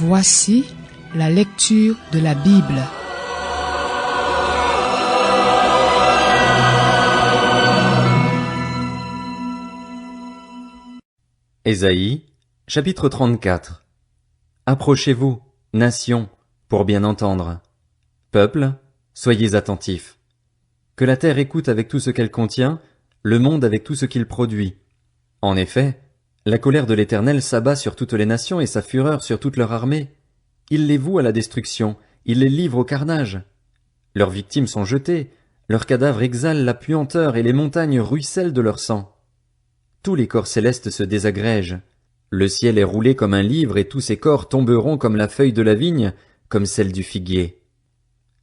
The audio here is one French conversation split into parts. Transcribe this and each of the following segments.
Voici la lecture de la Bible. Ésaïe, chapitre 34. Approchez-vous, nations, pour bien entendre. Peuple, soyez attentifs. Que la terre écoute avec tout ce qu'elle contient, le monde avec tout ce qu'il produit. En effet, la colère de l'Éternel s'abat sur toutes les nations et sa fureur sur toute leur armée. Il les voue à la destruction, il les livre au carnage. Leurs victimes sont jetées, leurs cadavres exhalent la puanteur et les montagnes ruissellent de leur sang. Tous les corps célestes se désagrègent. Le ciel est roulé comme un livre et tous ses corps tomberont comme la feuille de la vigne, comme celle du figuier.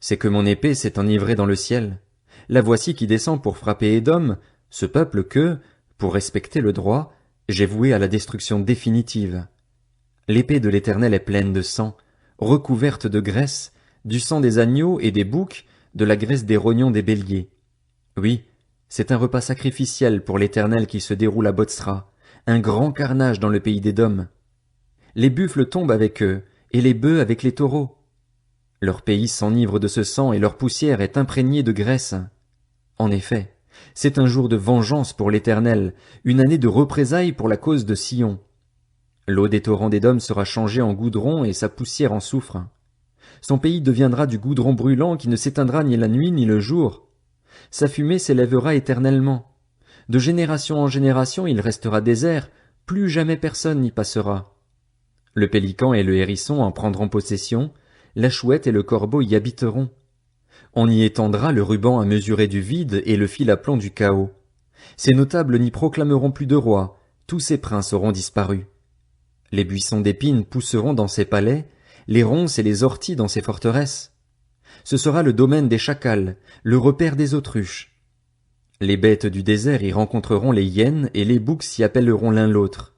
C'est que mon épée s'est enivrée dans le ciel. La voici qui descend pour frapper Édom, ce peuple que, pour respecter le droit, j'ai voué à la destruction définitive. L'épée de l'Éternel est pleine de sang, recouverte de graisse, du sang des agneaux et des boucs, de la graisse des rognons des béliers. Oui, c'est un repas sacrificiel pour l'Éternel qui se déroule à Botsra, un grand carnage dans le pays d'Édom. Les buffles tombent avec eux, et les bœufs avec les taureaux. Leur pays s'enivre de ce sang et leur poussière est imprégnée de graisse. En effet, c'est un jour de vengeance pour l'Éternel, une année de représailles pour la cause de Sion. L'eau des torrents d'Édom sera changée en goudron et sa poussière en soufre. Son pays deviendra du goudron brûlant qui ne s'éteindra ni la nuit ni le jour. Sa fumée s'élèvera éternellement. De génération en génération il restera désert, plus jamais personne n'y passera. Le pélican et le hérisson en prendront possession, la chouette et le corbeau y habiteront. On y étendra le ruban à mesurer du vide et le fil à plomb du chaos. Ces notables n'y proclameront plus de roi, tous ces princes auront disparu. Les buissons d'épines pousseront dans ses palais, les ronces et les orties dans ses forteresses. Ce sera le domaine des chacals, le repère des autruches. Les bêtes du désert y rencontreront les hyènes et les boucs s'y appelleront l'un l'autre.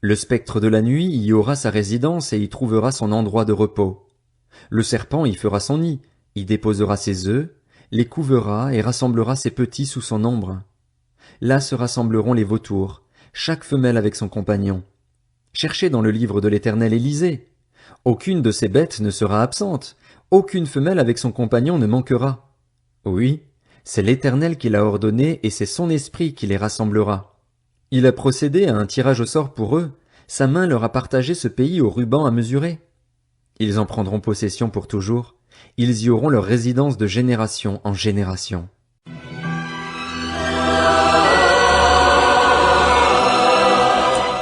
Le spectre de la nuit y aura sa résidence et y trouvera son endroit de repos. Le serpent y fera son nid, y déposera ses œufs, les couvera et rassemblera ses petits sous son ombre. Là se rassembleront les vautours, chaque femelle avec son compagnon. Cherchez dans le livre de l'Éternel et lisez. Aucune de ces bêtes ne sera absente, aucune femelle avec son compagnon ne manquera. Oui, c'est l'Éternel qui l'a ordonné et c'est son esprit qui les rassemblera. Il a procédé à un tirage au sort pour eux, sa main leur a partagé ce pays au ruban à mesurer. Ils en prendront possession pour toujours, ils y auront leur résidence de génération en génération.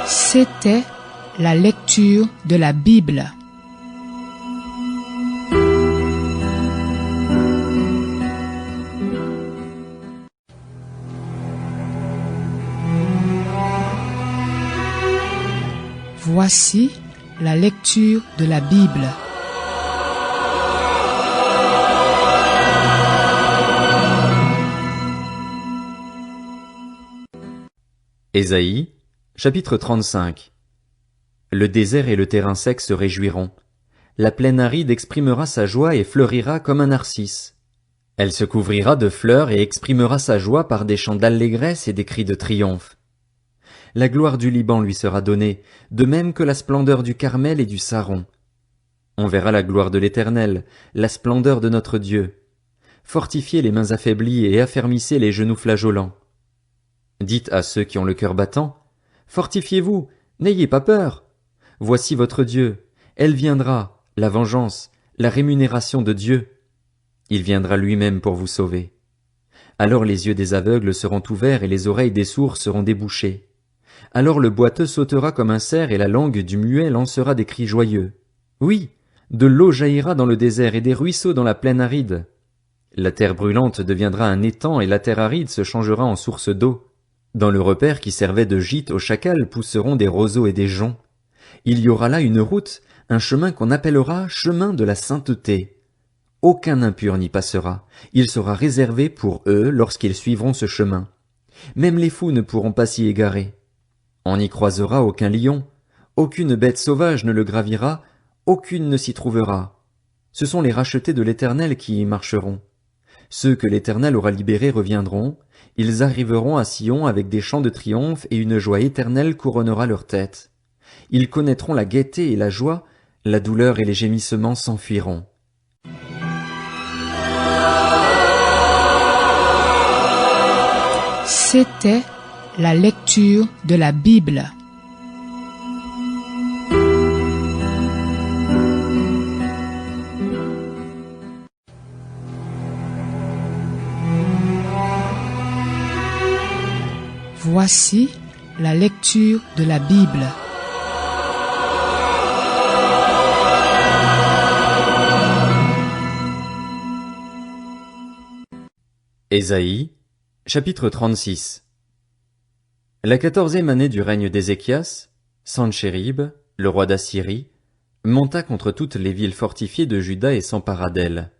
C'était la lecture de la Bible. Voici la lecture de la Bible. Ésaïe, chapitre 35. Le désert et le terrain sec se réjouiront. La plaine aride exprimera sa joie et fleurira comme un narcisse. Elle se couvrira de fleurs et exprimera sa joie par des chants d'allégresse et des cris de triomphe. La gloire du Liban lui sera donnée, de même que la splendeur du Carmel et du Saron. On verra la gloire de l'Éternel, la splendeur de notre Dieu. Fortifiez les mains affaiblies et affermissez les genoux flageolants. Dites à ceux qui ont le cœur battant, fortifiez-vous, n'ayez pas peur. Voici votre Dieu, elle viendra, la vengeance, la rémunération de Dieu. Il viendra lui-même pour vous sauver. Alors les yeux des aveugles seront ouverts et les oreilles des sourds seront débouchées. Alors le boiteux sautera comme un cerf et la langue du muet lancera des cris joyeux. Oui, de l'eau jaillira dans le désert et des ruisseaux dans la plaine aride. La terre brûlante deviendra un étang et la terre aride se changera en source d'eau. Dans le repaire qui servait de gîte aux chacals pousseront des roseaux et des joncs. Il y aura là une route, un chemin qu'on appellera chemin de la sainteté. Aucun impur n'y passera, il sera réservé pour eux lorsqu'ils suivront ce chemin. Même les fous ne pourront pas s'y égarer. On n'y croisera aucun lion, aucune bête sauvage ne le gravira, aucune ne s'y trouvera. Ce sont les rachetés de l'Éternel qui y marcheront. Ceux que l'Éternel aura libérés reviendront, ils arriveront à Sion avec des chants de triomphe et une joie éternelle couronnera leur tête. Ils connaîtront la gaieté et la joie, la douleur et les gémissements s'enfuiront. C'était la lecture de la Bible. Voici la lecture de la Bible. Ésaïe, chapitre 36. La 14e année du règne d'Ézéchias, Sanchérib, le roi d'Assyrie, monta contre toutes les villes fortifiées de Juda et s'empara d'elles.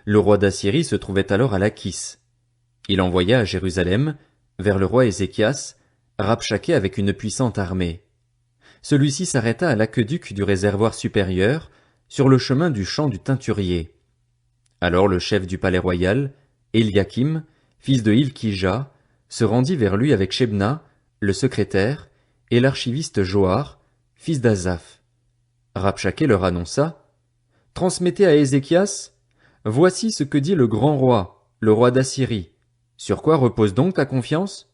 Le roi d'Assyrie se trouvait alors à Lachis. Il envoya à Jérusalem, vers le roi Ézéchias, Rabshakeh avec une puissante armée. Celui-ci s'arrêta à l'aqueduc du réservoir supérieur, sur le chemin du champ du teinturier. Alors le chef du palais royal, Eliakim, fils de Hilkija, se rendit vers lui avec Shebna, le secrétaire, et l'archiviste Joar, fils d'Azaph. Rabshakeh leur annonça: « Transmettez à Ézéchias, voici ce que dit le grand roi, le roi d'Assyrie. Sur quoi repose donc ta confiance?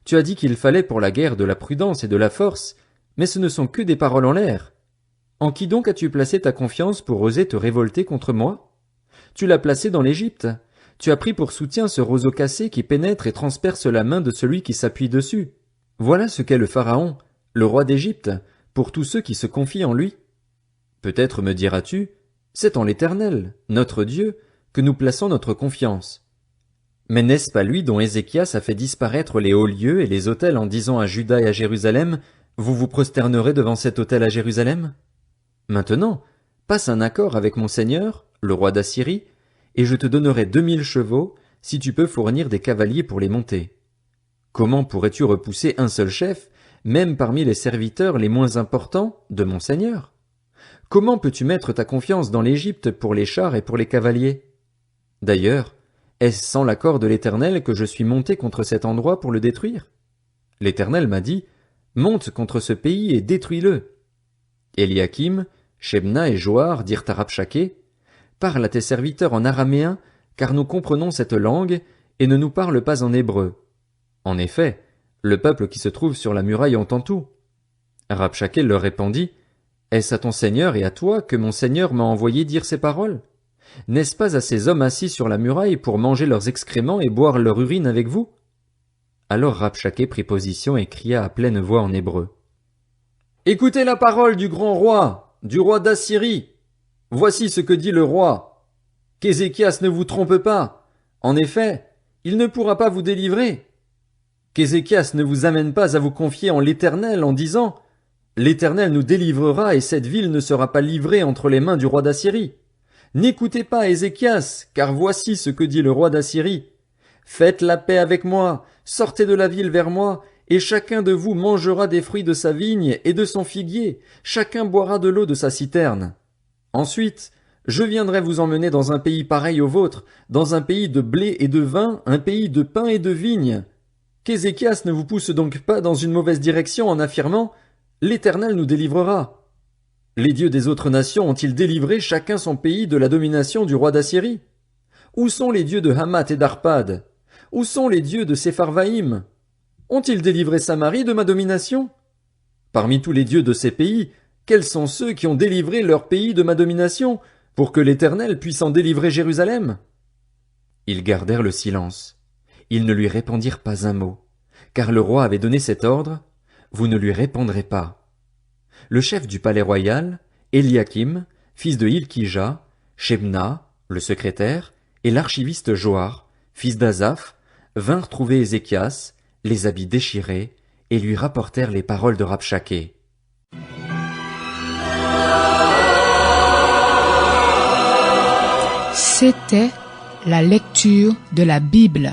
Tu as dit qu'il fallait pour la guerre de la prudence et de la force, mais ce ne sont que des paroles en l'air. En qui donc as-tu placé ta confiance pour oser te révolter contre moi? Tu l'as placé dans l'Égypte. Tu as pris pour soutien ce roseau cassé qui pénètre et transperce la main de celui qui s'appuie dessus. Voilà ce qu'est le Pharaon, le roi d'Égypte, pour tous ceux qui se confient en lui. Peut-être me diras-tu, c'est en l'Éternel, notre Dieu, que nous plaçons notre confiance. Mais n'est-ce pas lui dont Ézéchias a fait disparaître les hauts lieux et les autels en disant à Juda et à Jérusalem, vous vous prosternerez devant cet autel à Jérusalem? Maintenant, passe un accord avec mon seigneur, le roi d'Assyrie, et je te donnerai 2000 chevaux, si tu peux fournir des cavaliers pour les monter. Comment pourrais-tu repousser un seul chef, même parmi les serviteurs les moins importants de mon seigneur? Comment peux-tu mettre ta confiance dans l'Égypte pour les chars et pour les cavaliers? D'ailleurs, est-ce sans l'accord de l'Éternel que je suis monté contre cet endroit pour le détruire? L'Éternel m'a dit, monte contre ce pays et détruis-le. Eliakim, Shebna et Joar dirent à Rabshakeh, parle à tes serviteurs en araméen, car nous comprenons cette langue, et ne nous parle pas en hébreu. En effet, le peuple qui se trouve sur la muraille entend tout. Rabshakeh leur répondit, est-ce à ton seigneur et à toi que mon seigneur m'a envoyé dire ces paroles? N'est-ce pas à ces hommes assis sur la muraille pour manger leurs excréments et boire leur urine avec vous? Alors Rabshakeh prit position et cria à pleine voix en hébreu. Écoutez la parole du grand roi, du roi d'Assyrie. Voici ce que dit le roi. Qu'Ézéchias ne vous trompe pas. En effet, il ne pourra pas vous délivrer. Qu'Ézéchias ne vous amène pas à vous confier en l'Éternel en disant, l'Éternel nous délivrera et cette ville ne sera pas livrée entre les mains du roi d'Assyrie. N'écoutez pas Ézéchias, car voici ce que dit le roi d'Assyrie. Faites la paix avec moi, sortez de la ville vers moi, et chacun de vous mangera des fruits de sa vigne et de son figuier, chacun boira de l'eau de sa citerne. Ensuite, je viendrai vous emmener dans un pays pareil au vôtre, dans un pays de blé et de vin, un pays de pain et de vigne. Qu'Ézéchias ne vous pousse donc pas dans une mauvaise direction en affirmant « L'Éternel nous délivrera ». Les dieux des autres nations ont-ils délivré chacun son pays de la domination du roi d'Assyrie? Où sont les dieux de Hamath et d'Arpad? Où sont les dieux de Sepharvaïm? Ont-ils délivré Samarie de ma domination? Parmi tous les dieux de ces pays, quels sont ceux qui ont délivré leur pays de ma domination, pour que l'Éternel puisse en délivrer Jérusalem? Ils gardèrent le silence. Ils ne lui répondirent pas un mot, car le roi avait donné cet ordre, vous ne lui répondrez pas. Le chef du palais royal, Eliakim, fils de Hilkija, Shebna, le secrétaire, et l'archiviste Joar, fils d'Azaph, vinrent trouver Ézéchias, les habits déchirés, et lui rapportèrent les paroles de Rabshakeh. C'était la lecture de la Bible.